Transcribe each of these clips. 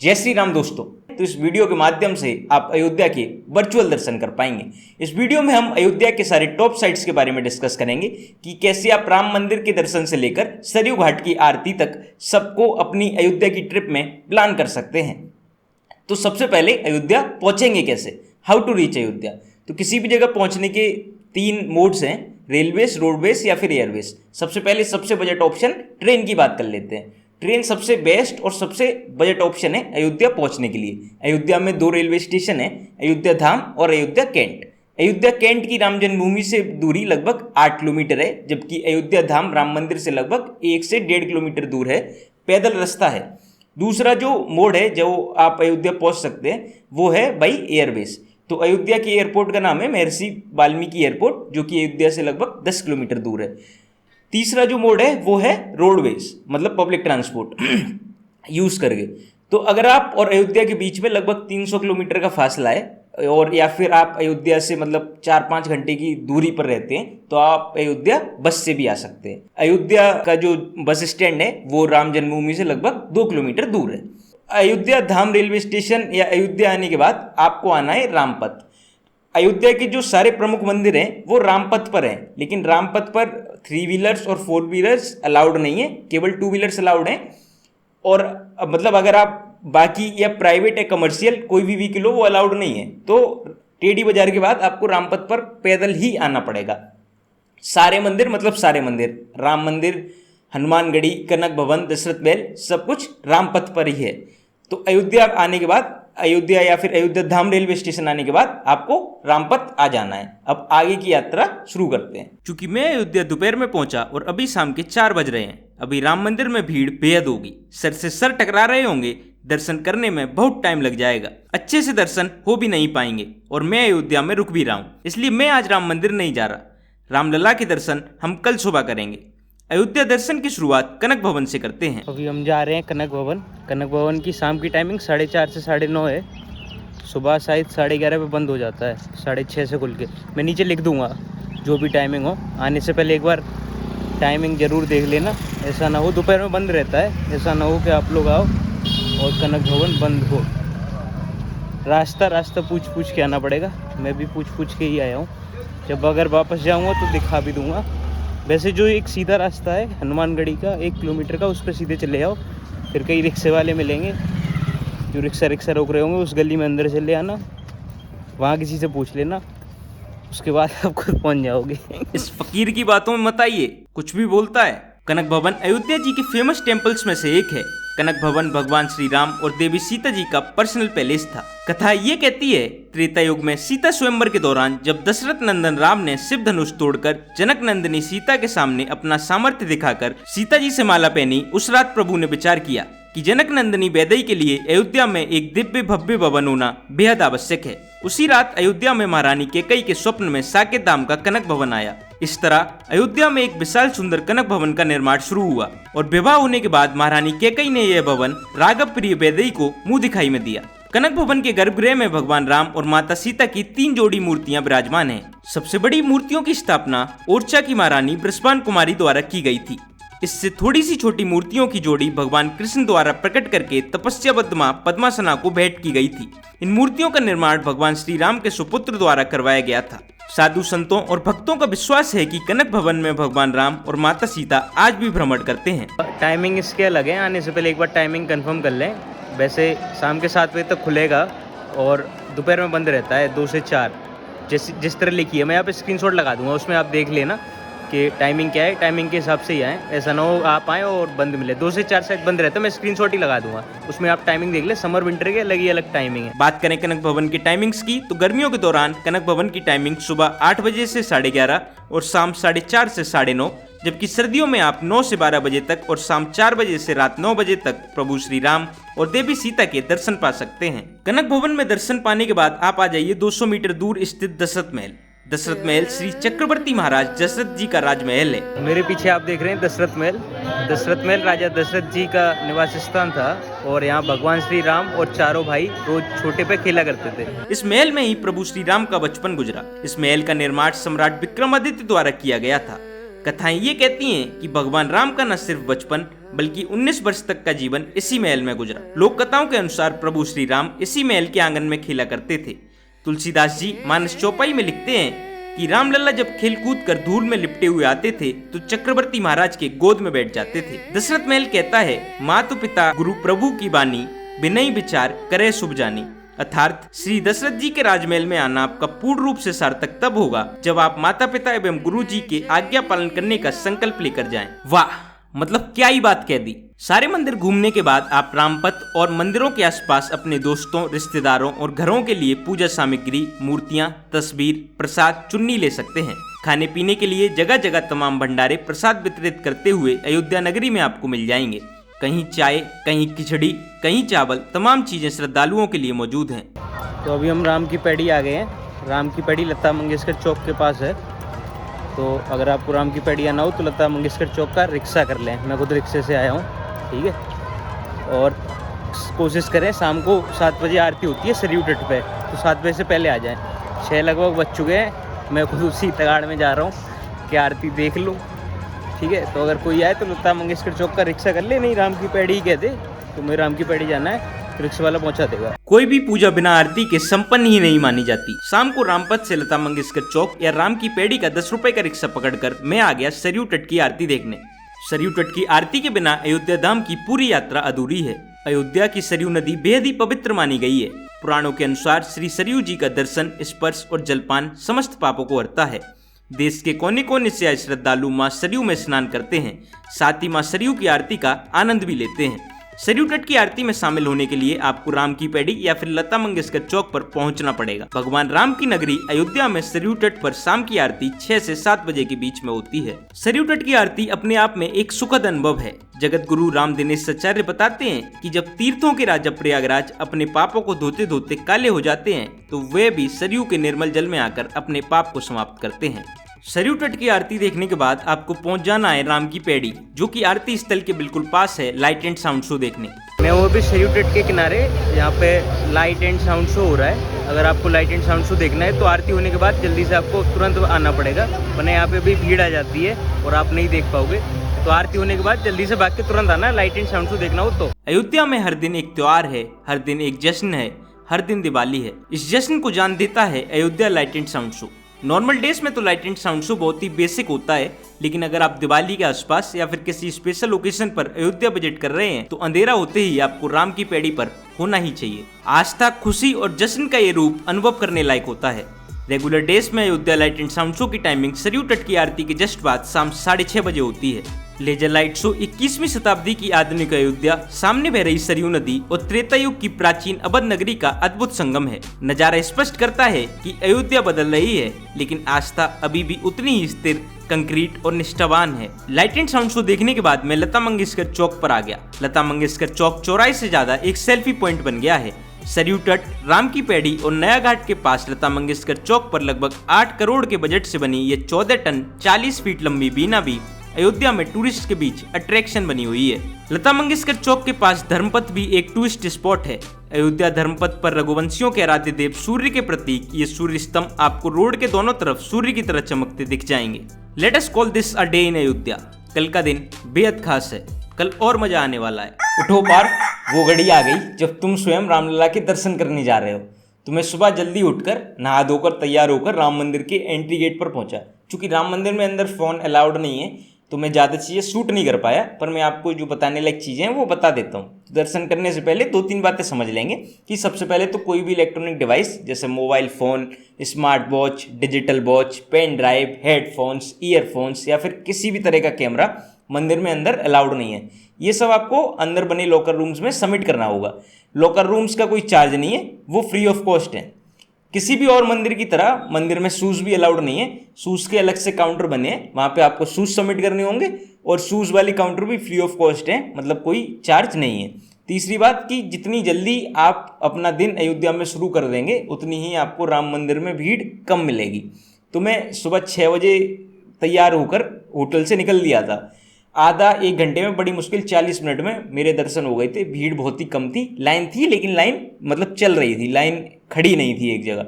जय श्री राम दोस्तों। तो इस वीडियो के माध्यम से आप अयोध्या के वर्चुअल दर्शन कर पाएंगे। इस वीडियो में हम अयोध्या के सारे टॉप साइट्स के बारे में डिस्कस करेंगे कि कैसे आप राम मंदिर के दर्शन से लेकर सरयू घाट की आरती तक सबको अपनी अयोध्या की ट्रिप में प्लान कर सकते हैं। तो सबसे पहले अयोध्या पहुंचेंगे कैसे, हाउ टू रीच अयोध्या। तो किसी भी जगह पहुंचने के 3 मोड्स हैं, रेलवेज, रोडवेज या फिर एयरवेज। सबसे पहले सबसे बजट ऑप्शन ट्रेन की बात कर लेते हैं। ट्रेन सबसे बेस्ट और सबसे बजट ऑप्शन है अयोध्या पहुंचने के लिए। अयोध्या में 2 रेलवे स्टेशन है, अयोध्या धाम और अयोध्या कैंट। अयोध्या कैंट की राम जन्मभूमि से दूरी लगभग 8 किलोमीटर है, जबकि अयोध्या धाम राम मंदिर से लगभग 1 से 1.5 किलोमीटर दूर है, पैदल रास्ता है। दूसरा जो मोड है जो आप अयोध्या पहुंच सकते हैं वो है बाई एयरवेज। तो अयोध्या के एयरपोर्ट का नाम है महर्षि वाल्मीकि एयरपोर्ट, जो कि अयोध्या से लगभग 10 किलोमीटर दूर है। तीसरा जो मोड है वो है रोडवेज, मतलब पब्लिक ट्रांसपोर्ट यूज़ करके। तो अगर आप और अयोध्या के बीच में लगभग 300 किलोमीटर का फासला है और या फिर आप अयोध्या से मतलब 4-5 घंटे की दूरी पर रहते हैं तो आप अयोध्या बस से भी आ सकते हैं। अयोध्या का जो बस स्टैंड है वो राम जन्मभूमि से लगभग 2 किलोमीटर दूर है। अयोध्या धाम रेलवे स्टेशन या अयोध्या आने के बाद आपको आना है रामपथ। अयोध्या के जो सारे प्रमुख मंदिर हैं वो रामपथ पर हैं, लेकिन रामपथ पर 3 व्हीलर्स और 4 व्हीलर्स अलाउड नहीं है, केवल 2 व्हीलर्स अलाउड हैं। और मतलब अगर आप बाकी या प्राइवेट या कमर्शियल कोई भी व्हीकल हो वो अलाउड नहीं है। तो टेढ़ी बाजार के बाद आपको रामपथ पर पैदल ही आना पड़ेगा। सारे मंदिर मतलब सारे मंदिर, राम मंदिर, हनुमानगढ़ी, कनक भवन, दशरथ महल, सब कुछ रामपथ पर ही है। तो अयोध्या आने के बाद, अयोध्या या फिर अयोध्या धाम रेलवे स्टेशन आने के बाद आपको रामपथ आ जाना है। अब आगे की यात्रा शुरू करते हैं। क्योंकि मैं अयोध्या दोपहर में पहुंचा और अभी शाम के 4 बज रहे हैं। अभी राम मंदिर में भीड़ बेहद होगी, सर से सर टकरा रहे होंगे, दर्शन करने में बहुत टाइम लग जाएगा, अच्छे से दर्शन हो भी नहीं पाएंगे और मैं अयोध्या में रुक भी रहा हूँ। इसलिए मैं आज राम मंदिर नहीं जा रहा। रामलला के दर्शन हम कल सुबह करेंगे। अयोध्या दर्शन की शुरुआत कनक भवन से करते हैं। अभी हम जा रहे हैं कनक भवन। कनक भवन की शाम की टाइमिंग 4:30 से 9:30 है। सुबह शायद 11:30 पे बंद हो जाता है, 6:30 से खुल के। मैं नीचे लिख दूंगा जो भी टाइमिंग हो। आने से पहले एक बार टाइमिंग ज़रूर देख लेना, ऐसा ना हो दोपहर में बंद रहता है, ऐसा ना हो कि आप लोग आओ और कनक भवन बंद हो। रास्ता पूछ के आना पड़ेगा। मैं भी पूछ के ही आया हूँ। जब अगर वापस जाऊँगा तो दिखा भी दूँगा। वैसे जो एक सीधा रास्ता है हनुमानगढ़ी का 1 किलोमीटर का, उस पर सीधे चले जाओ। फिर कई रिक्शे वाले मिलेंगे जो रिक्शा रोक रहे होंगे, उस गली में अंदर चले आना, वहाँ किसी से पूछ लेना, उसके बाद आप खुद पहुँच जाओगे। इस फकीर की बातों में मत आइए, कुछ भी बोलता है। कनक भवन अयोध्या जी के फेमस टेम्पल्स में से एक है। कनक भवन भगवान श्री राम और देवी सीता जी का पर्सनल पैलेस था। कथा ये कहती है त्रेता युग में सीता स्वयंवर के दौरान जब दशरथ नंदन राम ने शिव धनुष तोड़कर जनक नंदिनी सीता के सामने अपना सामर्थ्य दिखाकर सीता जी से माला पहनी, उस रात प्रभु ने विचार किया कि जनक नंदिनी वैदेही के लिए अयोध्या में एक दिव्य भव्य भवन होना बेहद आवश्यक है। उसी रात अयोध्या में महारानी कैकेयी के स्वप्न में साकेत धाम का कनक भवन आया। इस तरह अयोध्या में एक विशाल सुंदर कनक भवन का निर्माण शुरू हुआ और विवाह होने के बाद महारानी कैकेयी ने यह भवन राघव प्रिय वैदेही को मुंह दिखाई में दिया। कनक भवन के गर्भगृह में भगवान राम और माता सीता की 3 जोड़ी मूर्तियां विराजमान हैं। सबसे बड़ी मूर्तियों की स्थापना ओरछा की महारानी बृषभान कुमारी द्वारा की गई थी। इससे थोड़ी सी छोटी मूर्तियों की जोड़ी भगवान कृष्ण द्वारा प्रकट करके तपस्याबद्ध मां पद्मासना को भेंट की गई थी। इन मूर्तियों का निर्माण भगवान श्री राम के सुपुत्र द्वारा करवाया गया था। साधु संतों और भक्तों का विश्वास है कि कनक भवन में भगवान राम और माता सीता आज भी भ्रमण करते हैं। टाइमिंग इसके अलग है, आने से पहले एक बार टाइमिंग कंफर्म कर लें। वैसे शाम के 7 बजे तक खुलेगा और दोपहर में बंद रहता है 2 से 4, जिस तरह लिखी है। मैं यहाँ पे स्क्रीनशॉट लगा दूंगा, उसमें आप देख लेना कि टाइमिंग क्या है। टाइमिंग के हिसाब से ही आए, ऐसा ना हो आप आए और बंद मिले। 2 से 4 शायद बंद रहता है, मैं स्क्रीनशॉट ही लगा दूंगा, उसमें आप टाइमिंग देख ले। समर विंटर के अलग ही अलग टाइमिंग है। बात करें कनक भवन की टाइमिंग्स की तो गर्मियों के दौरान कनक भवन की टाइमिंग सुबह 8 बजे से 11:30 और शाम 4:30 से 9:30, जबकि सर्दियों में आप 9 से 12 बजे तक और शाम 4 बजे से रात 9 बजे तक प्रभु श्री राम और देवी सीता के दर्शन पा सकते हैं। कनक भवन में दर्शन पाने के बाद आप आ जाइए 200 मीटर दूर स्थित दशरथ महल। दशरथ महल श्री चक्रवर्ती महाराज दशरथ जी का राजमहल है। मेरे पीछे आप देख रहे हैं दशरथ महल। दशरथ महल राजा दशरथ जी का निवास स्थान था और यहाँ भगवान श्री राम और चारों भाई रोज छोटे पे खेला करते थे। इस महल में ही प्रभु श्री राम का बचपन गुजरा। इस महल का निर्माण सम्राट विक्रमादित्य द्वारा किया गया था। कथाएं ये कहती हैं कि भगवान राम का न सिर्फ बचपन बल्कि 19 वर्ष तक का जीवन इसी महल में गुजरा। लोक कथाओं के अनुसार प्रभु श्री राम इसी महल के आंगन में खेला करते थे। तुलसीदास जी मानस चौपाई में लिखते हैं कि रामलला जब खेल कूद कर धूल में लिपटे हुए आते थे तो चक्रवर्ती महाराज के गोद में बैठ जाते थे। दशरथ महल कहता है, मातु पिता गुरु प्रभु की बानी, विनय विचार करे शुभ जानी। अर्थात श्री दशरथ जी के राजमहल में आना आपका पूर्ण रूप से सार्थक तब होगा जब आप माता पिता एवं गुरु जी के आज्ञा पालन करने का संकल्प लेकर जाएं। वाह, मतलब क्या ही बात कह दी। सारे मंदिर घूमने के बाद आप रामपथ और मंदिरों के आसपास अपने दोस्तों, रिश्तेदारों और घरों के लिए पूजा सामग्री, मूर्तियां, तस्वीर, प्रसाद, चुन्नी ले सकते हैं। खाने पीने के लिए जगह जगह तमाम भंडारे प्रसाद वितरित करते हुए अयोध्या नगरी में आपको मिल जाएंगे। कहीं चाय, कहीं खिचड़ी, कहीं चावल, तमाम चीजें श्रद्धालुओं के लिए मौजूद हैं। तो अभी हम राम की पैड़ी आ गए हैं। राम की पैड़ी लता मंगेशकर चौक के पास है। तो अगर आपको राम की पैड़ी आना हो तो लता मंगेशकर चौक का रिक्शा कर लें। मैं खुद रिक्शे से आया हूँ, ठीक है। और कोशिश करें, शाम को 7 बजे आरती होती है सरयू तट पे, तो 7 बजे से पहले आ जाएं। 6 लगभग बज चुके हैं। मैं खुद उसी तगाड़ में जा रहा हूँ कि आरती देख लूँ, ठीक है। तो अगर कोई आए तो लता मंगेशकर चौक का रिक्शा कर ले, नहीं राम की पैड़ी ही कह दे तो मुझे राम की पैड़ी जाना है, तो रिक्शा वाला पहुंचा देगा। कोई भी पूजा बिना आरती के संपन्न ही नहीं मानी जाती। शाम को रामपथ से लता मंगेशकर चौक या राम की पैड़ी का 10 रुपए का रिक्शा पकड़कर मैं आ गया सरयू तट की आरती देखने। सरयू तट की आरती के बिना अयोध्या धाम की पूरी यात्रा अधूरी है। अयोध्या की सरयू नदी बेहद ही पवित्र मानी गई है। पुराणों के अनुसार श्री सरयू जी का दर्शन, स्पर्श और जलपान समस्त पापों को हरता है। देश के कोने कोने से आए श्रद्धालु मां सरयू में स्नान करते हैं, साथ ही मां सरयू की आरती का आनंद भी लेते हैं। सरयू तट की आरती में शामिल होने के लिए आपको राम की पैड़ी या फिर लता मंगेशकर चौक पर पहुंचना पड़ेगा। भगवान राम की नगरी अयोध्या में सरयू तट पर शाम की आरती 6 से 7 बजे के बीच में होती है। सरयू तट की आरती अपने आप में एक सुखद अनुभव है। जगत गुरु राम दिनेश आचार्य बताते हैं कि जब तीर्थों के राजा प्रयागराज अपने पापों को धोते धोते काले हो जाते हैं तो वे भी सरयू के निर्मल जल में आकर अपने पाप को समाप्त करते हैं। सरयू तट की आरती देखने के बाद आपको पहुंच जाना है राम की पैड़ी, जो कि आरती स्थल के बिल्कुल पास है, लाइट एंड साउंड शो देखने। मैं वो भी सरयू तट के किनारे, यहाँ पे लाइट एंड साउंड शो हो रहा है। अगर आपको लाइट एंड साउंड शो देखना है तो आरती होने के बाद जल्दी से आपको तुरंत आना पड़ेगा, वरना यहाँ पे भी भीड़ आ जाती है और आप नहीं देख पाओगे। तो आरती होने के बाद जल्दी से भाग के तुरंत आना, लाइट एंड साउंड शो देखना हो तो। अयोध्या में हर दिन एक त्योहार है, हर दिन एक जश्न है, हर दिन दिवाली है। इस जश्न को जान देता है Ayodhya light and sound show. Normal days में तो लाइट एंड साउंड शो बहुत ही बेसिक होता है, लेकिन अगर आप दिवाली के आसपास या फिर किसी स्पेशल ओकेजन पर अयोध्या विजिट कर रहे हैं तो अंधेरा होते ही आपको राम की पैड़ी पर होना ही चाहिए। आस्था, खुशी और जश्न का ये रूप अनुभव करने लायक होता है। रेगुलर डेज में Ayodhya light and sound show की टाइमिंग सरयू तट की आरती के जस्ट बाद शाम 6:30 बजे होती है। लेजर लाइट शो 21वीं शताब्दी की आधुनिक अयोध्या, सामने बह रही सरयू नदी और त्रेता युग की प्राचीन अवध नगरी का अद्भुत संगम है। नजारा स्पष्ट करता है कि अयोध्या बदल रही है, लेकिन आस्था अभी भी उतनी ही स्थिर, कंक्रीट और निष्ठावान है। लाइट एंड साउंड शो देखने के बाद मैं लता मंगेशकर चौक पर आ गया। लता मंगेशकर चौक चौराहे से ज्यादा एक सेल्फी पॉइंट बन गया है। सरयू तट, राम की पैड़ी और नया घाट के पास लता मंगेशकर चौक पर लगभग 8 करोड़ के बजट से बनी ये 14 टन 40 फीट लंबी बीना भी अयोध्या में टूरिस्ट के बीच अट्रैक्शन बनी हुई है। लता मंगेशकर चौक के पास धर्मपथ भी एक टूरिस्ट स्पॉट है। अयोध्या धर्मपथ पर रघुवंशियों के आराध्य देव सूर्य के प्रतीक ये सूर्य स्तंभ आपको रोड के दोनों तरफ सूर्य की तरह चमकते दिख जाएंगे। Let us call this a day in Ayodhya. कल का दिन बेहद खास है, कल और मजा आने वाला है। उठो पार्थ, वो घड़ी आ गई जब तुम स्वयं रामलला के दर्शन करने जा रहे हो। तुम्हें सुबह जल्दी उठकर नहा धोकर तैयार होकर राम मंदिर के एंट्री गेट पर पहुंचा। चूंकि राम मंदिर में अंदर फोन अलाउड नहीं है तो मैं ज़्यादा चीज़ें शूट नहीं कर पाया, पर मैं आपको जो बताने लायक चीज़ें हैं वो बता देता हूँ। दर्शन करने से पहले 2-3 बातें समझ लेंगे कि सबसे पहले तो कोई भी इलेक्ट्रॉनिक डिवाइस जैसे mobile phone, smart watch, digital watch, pen drive, headphones, earphones या फिर किसी भी तरह का कैमरा मंदिर में अंदर अलाउड नहीं है। ये सब आपको अंदर बने लॉकर रूम्स में सबमिट करना होगा। लॉकर रूम्स का कोई चार्ज नहीं है, वो फ्री ऑफ कॉस्ट है। किसी भी और मंदिर की तरह मंदिर में शूज़ भी अलाउड नहीं है। शूज़ के अलग से काउंटर बने हैं, वहाँ पे आपको शूज़ सबमिट करने होंगे और शूज़ वाली काउंटर भी फ्री ऑफ कॉस्ट है, मतलब कोई चार्ज नहीं है। तीसरी बात कि जितनी जल्दी आप अपना दिन अयोध्या में शुरू कर देंगे उतनी ही आपको राम मंदिर में भीड़ कम मिलेगी। तो मैं सुबह 6 बजे तैयार होकर होटल से निकल दिया था। आधा 1 घंटे में, बड़ी मुश्किल 40 मिनट में मेरे दर्शन हो गए थे। भीड़ बहुत ही कम थी, लाइन थी लेकिन लाइन मतलब चल रही थी, लाइन खड़ी नहीं थी एक जगह।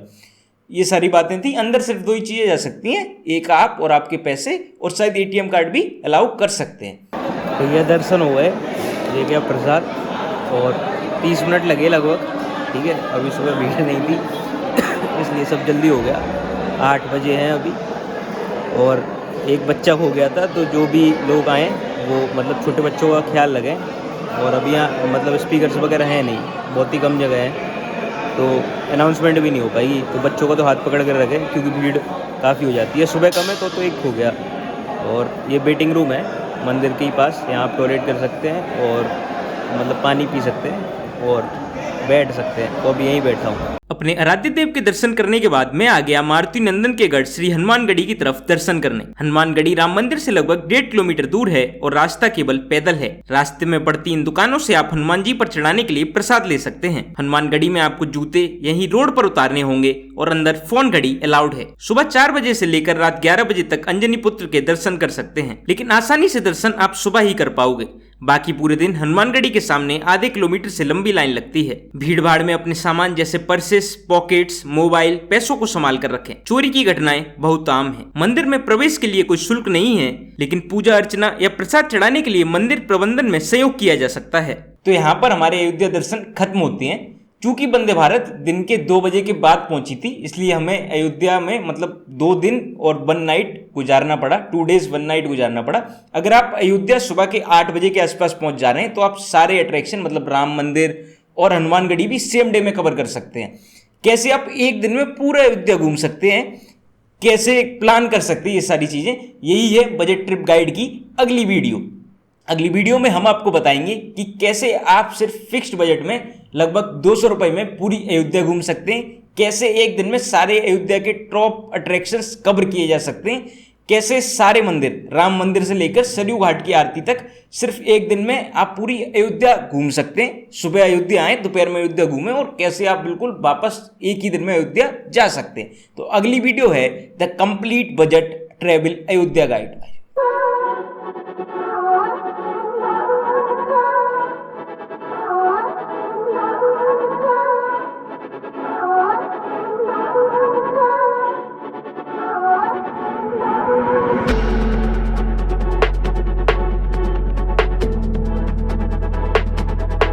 ये सारी बातें थी। अंदर सिर्फ 2 ही चीज़ें जा सकती हैं, एक आप और आपके पैसे, और शायद ATM कार्ड भी अलाउ कर सकते हैं। तो ये दर्शन हो गए, ये गया प्रसाद, और 30 मिनट लगे लगभग, ठीक है। अभी सुबह भीड़ नहीं थी इसलिए सब जल्दी हो गया। 8 बजे हैं अभी, और एक बच्चा हो गया था, तो जो भी लोग आए वो मतलब छोटे बच्चों का ख्याल रखें। और अभी यहाँ मतलब स्पीकर्स वगैरह हैं नहीं, बहुत ही कम जगह है, तो अनाउंसमेंट भी नहीं हो पाएगी। तो बच्चों को तो हाथ पकड़ कर रखें क्योंकि भीड़ काफ़ी हो जाती है। सुबह कम है तो एक हो गया। और ये वेटिंग रूम है मंदिर के ही पास, यहाँ आप टॉयलेट कर सकते हैं और मतलब पानी पी सकते हैं और बैठ सकते हैं। तो अभी यहीं बैठा हूँ। अपने आराध्य देव के दर्शन करने के बाद मैं आ गया मारुति नंदन के गढ़ श्री हनुमानगढ़ी की तरफ दर्शन करने। हनुमानगढ़ी राम मंदिर से लगभग 1.5 किलोमीटर दूर है और रास्ता केवल पैदल है। रास्ते में पड़ती इन दुकानों से आप हनुमान जी पर चढ़ाने के लिए प्रसाद ले सकते हैं। हनुमानगढ़ी में आपको जूते यहीं रोड पर उतारने होंगे और अंदर फोन घड़ी अलाउड है। सुबह 4 बजे से लेकर रात 11 बजे तक अंजनी पुत्र के दर्शन कर सकते हैं, लेकिन आसानी से दर्शन आप सुबह ही कर पाओगे। बाकी पूरे दिन हनुमानगढ़ी के सामने आधे किलोमीटर से लंबी लाइन लगती है। भीड़ भाड़ में अपने सामान जैसे पर्सेस, पॉकेट्स, मोबाइल, पैसों को संभाल कर रखें। चोरी की घटनाएं बहुत आम हैं। मंदिर में प्रवेश के लिए कोई शुल्क नहीं है, लेकिन पूजा अर्चना या प्रसाद चढ़ाने के लिए मंदिर प्रबंधन में सहयोग किया जा सकता है। तो यहाँ पर हमारे अयोध्या दर्शन खत्म होते हैं। चूंकि वंदे भारत दिन के 2 बजे के बाद पहुंची थी, इसलिए हमें अयोध्या में मतलब 2 दिन और 1 नाइट गुजारना पड़ा, 2 डेज 1 नाइट गुजारना पड़ा। अगर आप अयोध्या सुबह के 8 बजे के आसपास पहुंच जा रहे हैं तो आप सारे अट्रैक्शन मतलब राम मंदिर और हनुमानगढ़ी भी सेम डे में कवर कर सकते हैं। कैसे आप एक दिन में पूरा अयोध्या घूम सकते हैं, कैसे प्लान कर सकते हैं, ये सारी चीजें, यही है बजट ट्रिप गाइड की अगली वीडियो। अगली वीडियो में हम आपको बताएंगे कि कैसे आप सिर्फ फिक्स्ड बजट में लगभग 200 रुपए में पूरी अयोध्या घूम सकते हैं, कैसे एक दिन में सारे अयोध्या के टॉप अट्रैक्शंस कवर किए जा सकते हैं, कैसे सारे मंदिर, राम मंदिर से लेकर सरयू घाट की आरती तक सिर्फ एक दिन में आप पूरी अयोध्या घूम सकते हैं। सुबह अयोध्या आए, दोपहर में अयोध्या घूमें, और कैसे आप बिल्कुल वापस एक ही दिन में अयोध्या जा सकते हैं। तो अगली वीडियो है the complete budget travel Ayodhya guide.